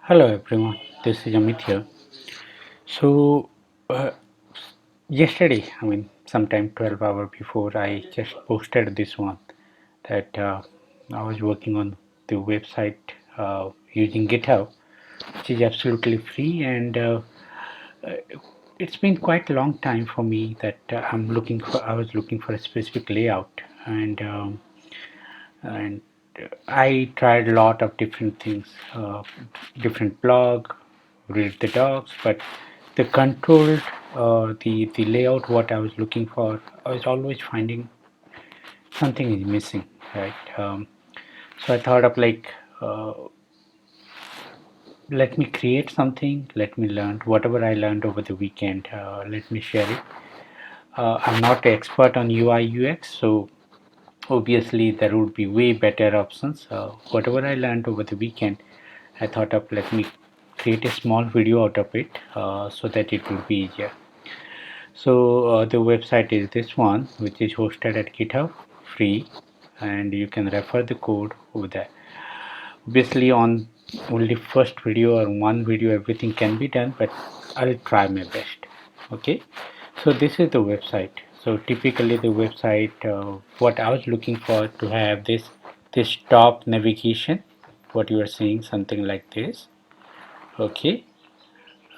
Hello everyone, this is Amit here. So, uh, yesterday, sometime 12 hours before, I just posted this one that I was working on the website using GitHub, which is absolutely free, and uh, it's been quite a long time for me that I was looking for a specific layout, and I tried a lot of different things, different blog, read the docs, but the controlled, the layout, what I was looking for, I was always finding something is missing, right? So I thought of uh, let me create something, let me learn whatever I learned over the weekend, let me share it. I'm not an expert on UI UX, so obviously there would be way better options. Whatever I learned over the weekend, I thought of let me create a small video out of it so that it would be easier. So the website is this one, which is hosted at GitHub, free, and you can refer the code over there. Obviously, on only first video or one video, everything can be done, but I'll try my best. Okay, so this is the website. So typically, the website, what I was looking for to have this top navigation, what you are seeing, something like this. Okay,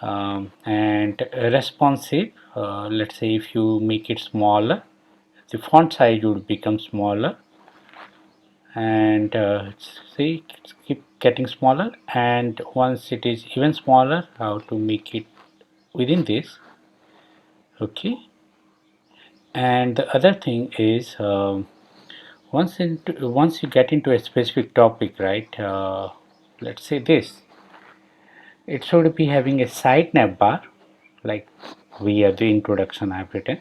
and responsive. Let's say if you make it smaller, the font size would become smaller, and see it's keep getting smaller, and once it is even smaller, how to make it within this. Okay, and the other thing is once you get into a specific topic, right? Let's say this, it should be having a side nav bar, like via the introduction I've written,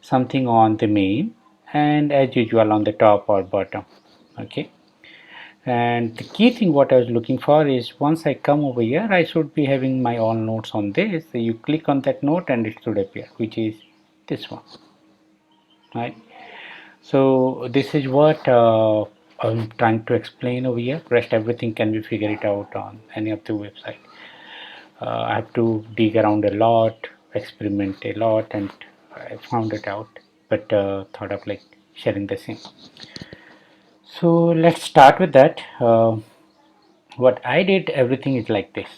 something on the main, and as usual on the top or bottom. Okay, and the key thing what I was looking for is once I come over here, I should be having my all notes on this. So you click on that note and it should appear, which is this one, right? So this is what I'm trying to explain over here. Rest everything can be figured out on any of the website. I have to dig around a lot, experiment a lot, and I found it out, but thought of like sharing the same. So let's start with that. What I did, everything is like this.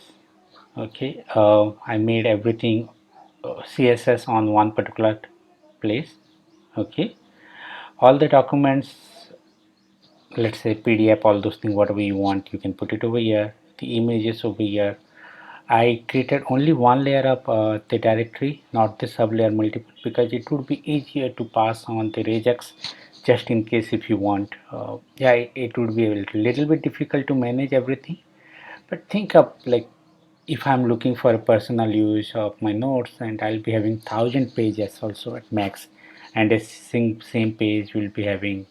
Okay, I made everything CSS on one particular place. Okay, all the documents, let's say PDF, all those things, whatever you want, you can put it over here. The images over here. I created only one layer of the directory, not the sub layer multiple, because it would be easier to pass on the regex just in case if you want. Yeah, it would be a little bit difficult to manage everything, but think of like if I'm looking for a personal use of my notes, and I'll be having 1,000 pages also at max, and a same page will be having,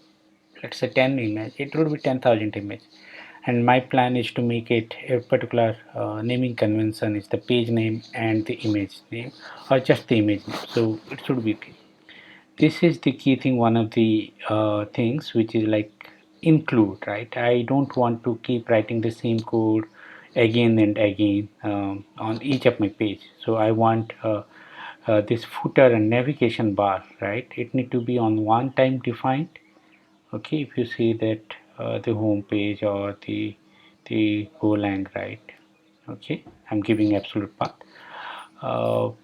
let's say, 10 image, it would be 10,000 image, and my plan is to make it a particular naming convention is the page name and the image name, or just the image name, so it should be okay. This is the key thing, one of the things which is like include, right? I don't want to keep writing the same code again and again on each of my page, so I want this footer and navigation bar, right? It need to be on one time defined. Okay, if you see that the home page or the golang, right? Okay, I'm giving absolute path.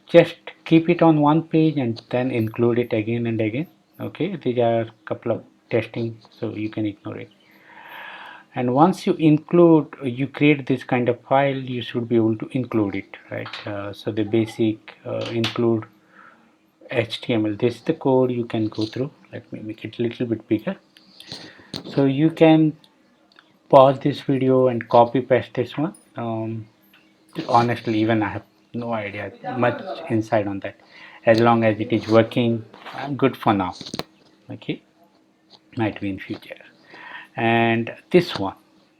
Just keep it on one page and then include it again and again. Okay, these are a couple of testing, so you can ignore it. And once you include, you create this kind of file, you should be able to include it, right? So the basic include HTML, this is the code you can go through. Let me make it a little bit bigger, so you can pause this video and copy paste this one. Honestly, even I have no idea much insight on that. As long as it is working, I'm good for now. Okay, might be in future. And this one,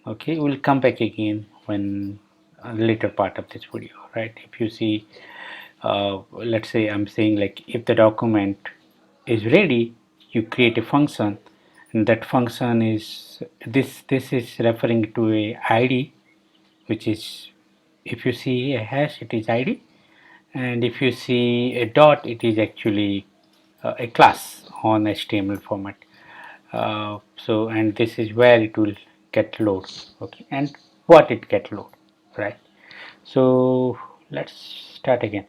okay, we'll come back again when later part of this video, right? If you see, let's say I'm saying like if the document is ready, you create a function, and that function is this is referring to a ID which is if you see a hash, it is ID, and if you see a dot, it is actually a class on HTML format. So and this is where it will get load, okay, and what it get load, right? So let's start again.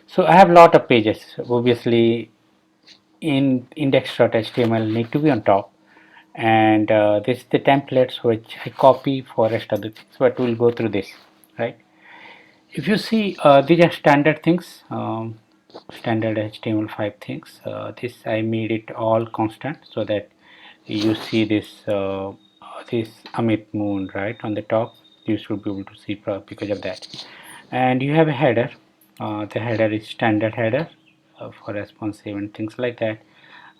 So I have lot of pages. Obviously, in index.html need to be on top, and this is the templates which I copy for rest of the things, but we'll go through this, right? If you see, these are standard things, standard HTML5 things. This I made it all constant so that you see this Amit Moon right on the top. You should be able to see because of that. And you have a header. The header is standard header for responsive and things like that.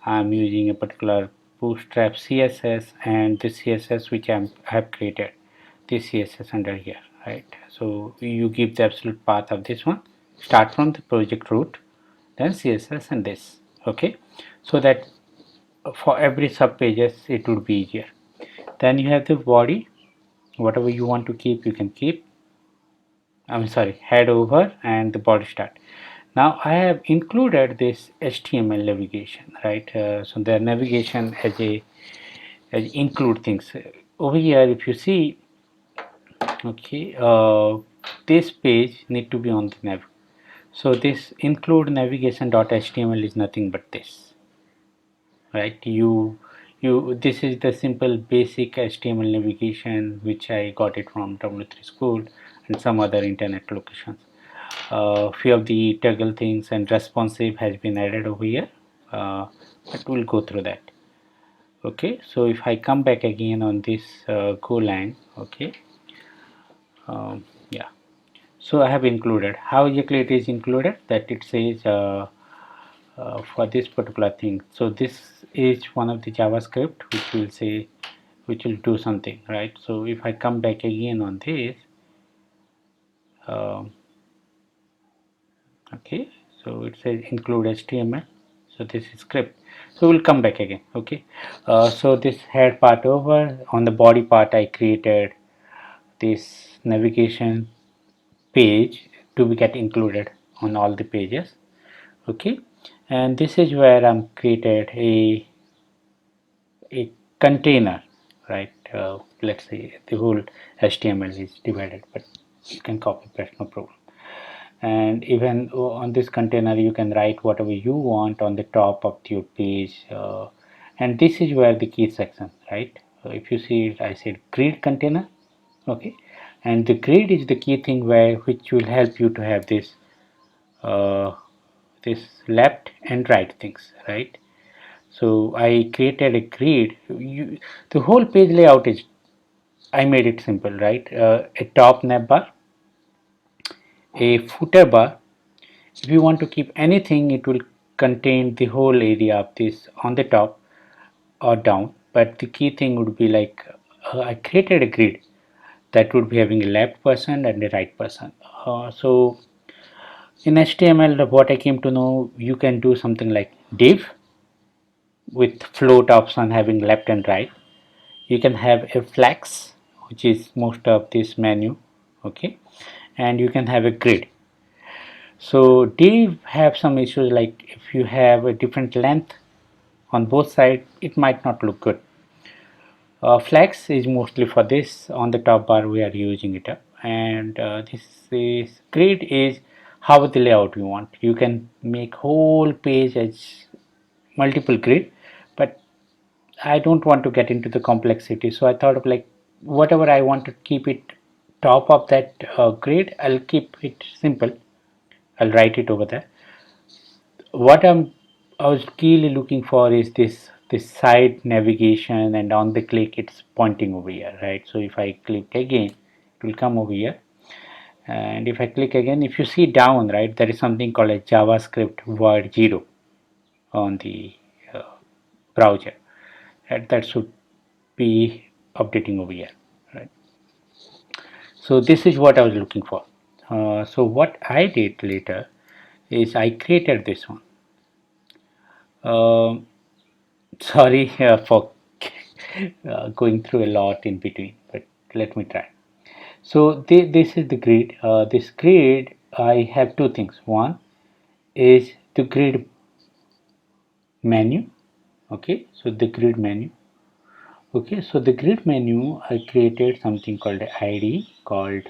I'm using a particular bootstrap CSS, and the CSS which I have created, this CSS under here, right? So you give the absolute path of this one, start from the project root, then CSS and this, okay, so that for every sub pages it would be easier. Then you have the body, whatever you want to keep you can keep. I'm sorry, head over and the body start. Now I have included this HTML navigation, right? So the navigation as include things over here. If you see, okay, this page need to be on the nav. So this include navigation.html is nothing but this, right? This is the simple basic HTML navigation which I got it from W3 School and some other internet locations. Few of the toggle things and responsive has been added over here, but we'll go through that. Okay, so if I come back again on this Golang, okay, yeah, so I have included how exactly it is included, that it says for this particular thing. So this is one of the JavaScript which will say, which will do something, right? So if I come back again on this, um, okay, so it says include HTML, so this is script. So we'll come back again, okay. So this head part over, on the body part I created this navigation page to be get included on all the pages, okay. And this is where I'm created a container, right? Let's say the whole HTML is divided, but you can copy paste, no problem. And even on this container you can write whatever you want on the top of your page, and this is where the key section, right? If you see it, I said grid container, okay, and the grid is the key thing where which will help you to have this uh, this left and right things, right? So I created a grid. The whole page layout is, I made it simple, right? A top navbar, a footer bar. If you want to keep anything, it will contain the whole area of this on the top or down. But the key thing would be like, I created a grid that would be having a left person and a right person. So in HTML, what I came to know, you can do something like div with float option having left and right. You can have a flex, which is most of this menu, okay, and you can have a grid. So div have some issues, like if you have a different length on both sides, it might not look good. Flex is mostly for this, on the top bar we are using it up, and this is grid is how the layout you want. You can make whole page as multiple grid, but I don't want to get into the complexity, so I thought of like whatever I want to keep it top of that grid, I'll keep it simple. I'll write it over there. What I was keenly looking for is this side navigation, and on the click it's pointing over here, right? So if I click again, it will come over here, and if I click again, if you see down, right, there is something called a JavaScript word 0 on the uh, browser, and that should be updating over here, right? So this is what I was looking for. So what I did later is I created this one. Um Sorry for going through a lot in between, but let me try. So this is the grid. This grid, I have two things. One is the grid menu. Okay, so the grid menu. Okay, so the grid menu, I created something called ID called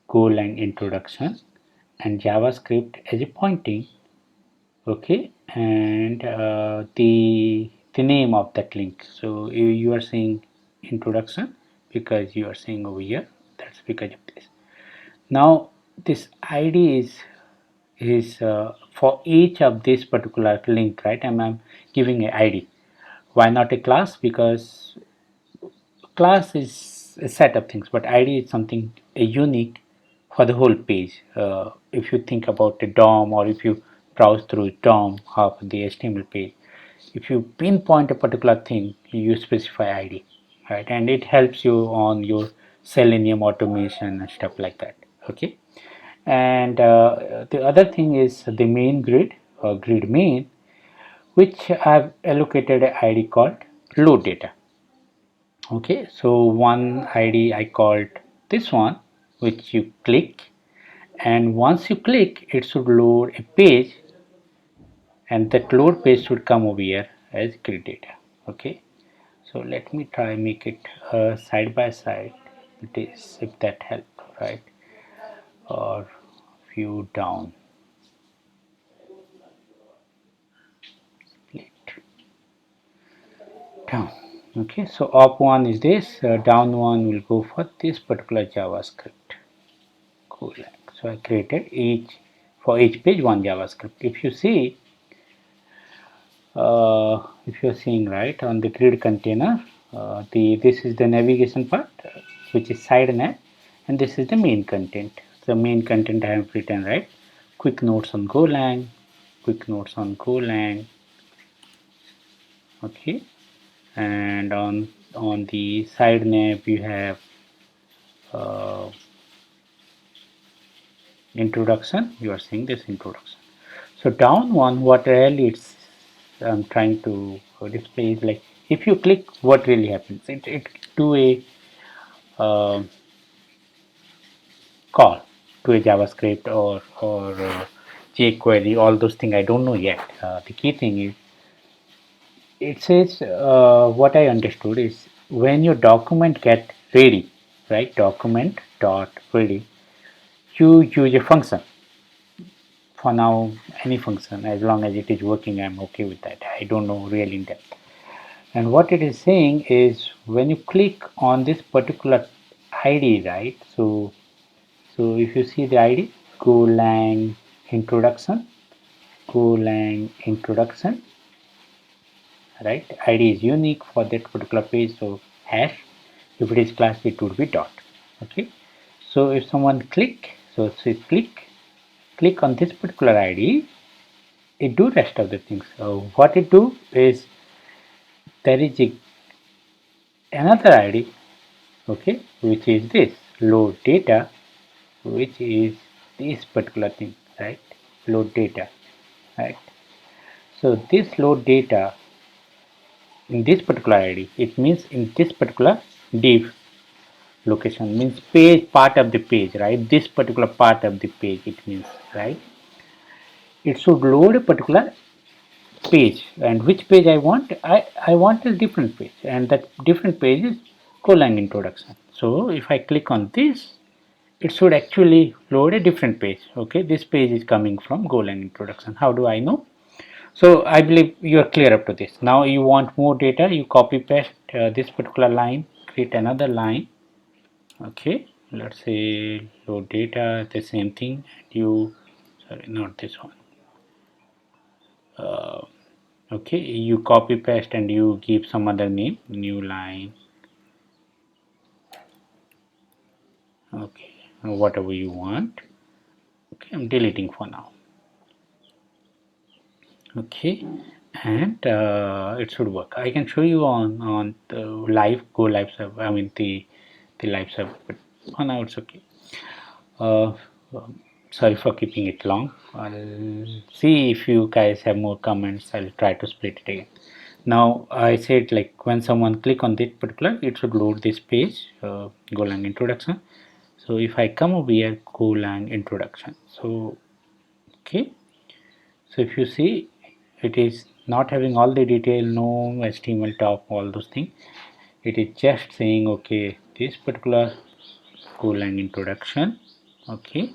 golang introduction and JavaScript as a pointing. Okay, and the name of that link. So you are seeing introduction because you are seeing over here. That's because of this. Now this ID is for each of this particular link, right? I'm giving a ID. Why not a class? Because class is a set of things, but ID is something unique for the whole page. If you think about a DOM, or if you browse through DOM of the HTML page, if you pinpoint a particular thing, you specify ID, right? And it helps you on your Selenium automation and stuff like that. Okay, and the other thing is the main grid, or grid main, which I've allocated an ID called load data. Okay, so one ID I called this one, which you click, and once you click, it should load a page, and that load page should come over here as grid data. Okay, so let me try make it side by side. It is, if that helps, right? Or view down, split down. Okay, so up one is this, down one will go for this particular JavaScript. Cool. So I created each, for each page one JavaScript. If you see, if you're seeing right on the grid container, this is the navigation part, which is side nav, and this is the main content. The main content I have written, right? Quick notes on Golang, quick notes on Golang. Okay, and on the side nav you have uh, introduction. You are seeing this introduction. So down one, what really it's I'm trying to display is like, if you click, what really happens? It do a uh, call to a JavaScript or jQuery, all those things. I don't know yet. The key thing is, it says what I understood is, when your document get ready, right? Document dot ready, you use a function. For now, any function, as long as it is working, I'm okay with that. I don't know really in depth. And what it is saying is, when you click on this particular ID, right? So if you see the ID, Golang introduction, Golang introduction, right? ID is unique for that particular page, so hash. If it is class, it would be dot. Okay. So if someone click, so say click on this particular ID, it do rest of the things. So what it do is, there is another ID, okay, which is this load data, which is this particular thing, right? Load data, right? So this load data in this particular ID, it means in this particular div location, means page, part of the page, right? This particular part of the page, it means, right? It should load a particular page, and which page I want? I want a different page, and that different page is Golang introduction. So if I click on this, it should actually load a different page. Okay, this page is coming from Golang introduction. How do I know? So I believe you are clear up to this. Now you want more data, you copy paste this particular line, create another line. Okay, let's say load data, the same thing. You, sorry, not this one. Okay, you copy paste and you give some other name, new line. Okay, whatever you want. Okay, I'm deleting for now. Okay, and it should work. I can show you on the live go live server. I mean the live server, but for now it's okay. Uh, Sorry for keeping it long. I'll see if you guys have more comments. I'll try to split it again. Now I said, like, when someone click on this particular, it should load this page, Golang introduction. So if I come over here, Golang introduction. So okay, so if you see, it is not having all the detail, no HTML top, all those things. It is just saying okay, this particular Golang introduction, okay,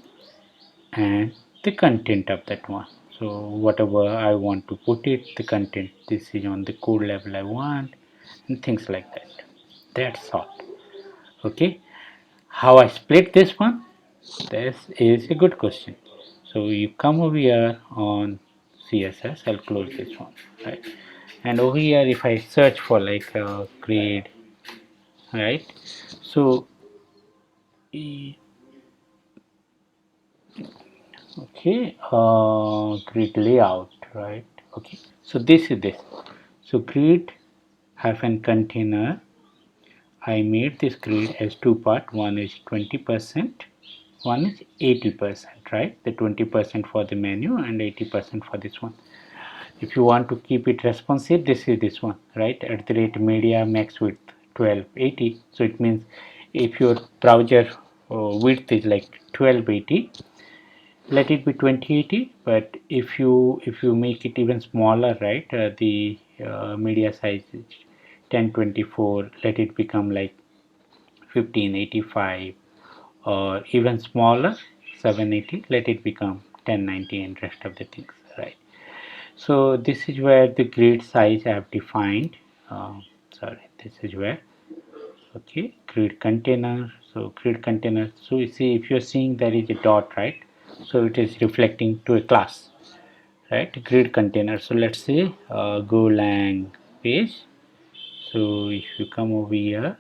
and the content of that one. So whatever I want to put it, the content, this is on the code level I want, and things like that. That's all. Okay, how I split this one? This is a good question. So you come over here on CSS, I'll close this one, right? And over here, if I search for like grade, right? So okay, grid layout, right? Okay, so this is this. So grid hyphen container. I made this grid as two part. One is 20%, one is 80%, right? The 20% for the menu and 80% for this one. If you want to keep it responsive, this is this one, right? At the rate media max width 1280. So it means if your browser width is like 1280, let it be 2080. But if you make it even smaller, right, the media size is 1024, let it become like 1585, or even smaller 780, let it become 1090, and rest of the things, right? So this is where the grid size I have defined. Sorry, this is where, okay, grid container. So grid container, so you see, if you're seeing there is a dot, right, so it is reflecting to a class, right? Grid container. So let's say Golang page. So if you come over here,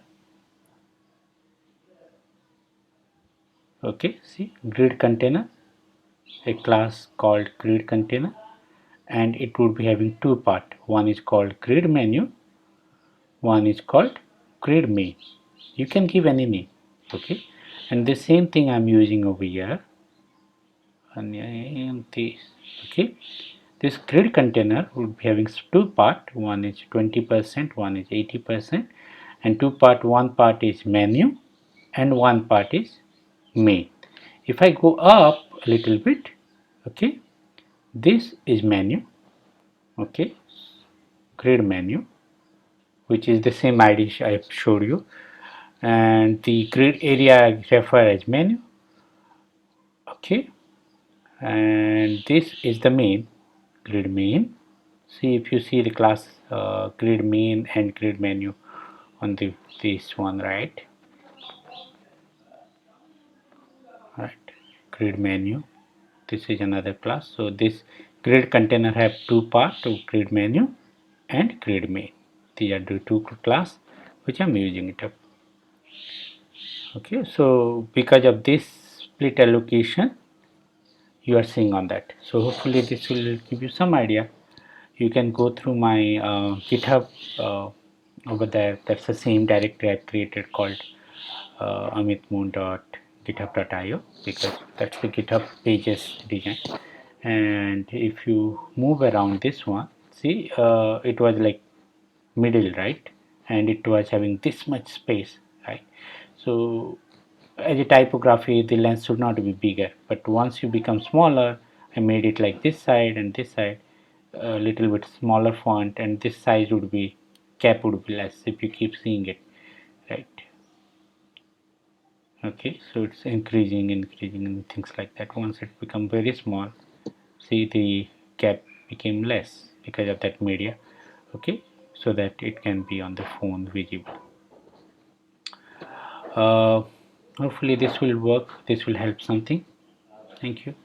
okay, see grid container, a class called grid container, and it would be having two part. One is called grid menu, one is called grid main. You can give any name, okay, and the same thing I'm using over here, and this, okay. This grid container would be having two part. One is 20%, one is 80%, and two part. One part is menu, and one part is main. If I go up a little bit, okay, this is menu, okay, grid menu, which is the same ID I showed you, and the grid area I refer as menu, okay, and this is the main, grid main. See, if you see the class grid main and grid menu on this one, right, grid menu, this is another class. So this grid container have two parts, grid menu and grid main. These are the two class which I'm using it up. Okay, so because of this split allocation, you are seeing on that. So hopefully this will give you some idea. You can go through my GitHub over there. That's the same directory I've created called amitmoon.github.io, because that's the GitHub pages design. And if you move around this one, see, it was like middle, right, and it was having this much space, right? So as a typography, the length should not be bigger, but once you become smaller, I made it like this side and this side a little bit smaller font, and this size would be, cap would be less if you keep seeing it, right? Okay, so it's increasing and things like that. Once it become very small, see, the cap became less because of that media, okay, so that it can be on the phone visible. uh, Hopefully this will work, this will help something. Thank you.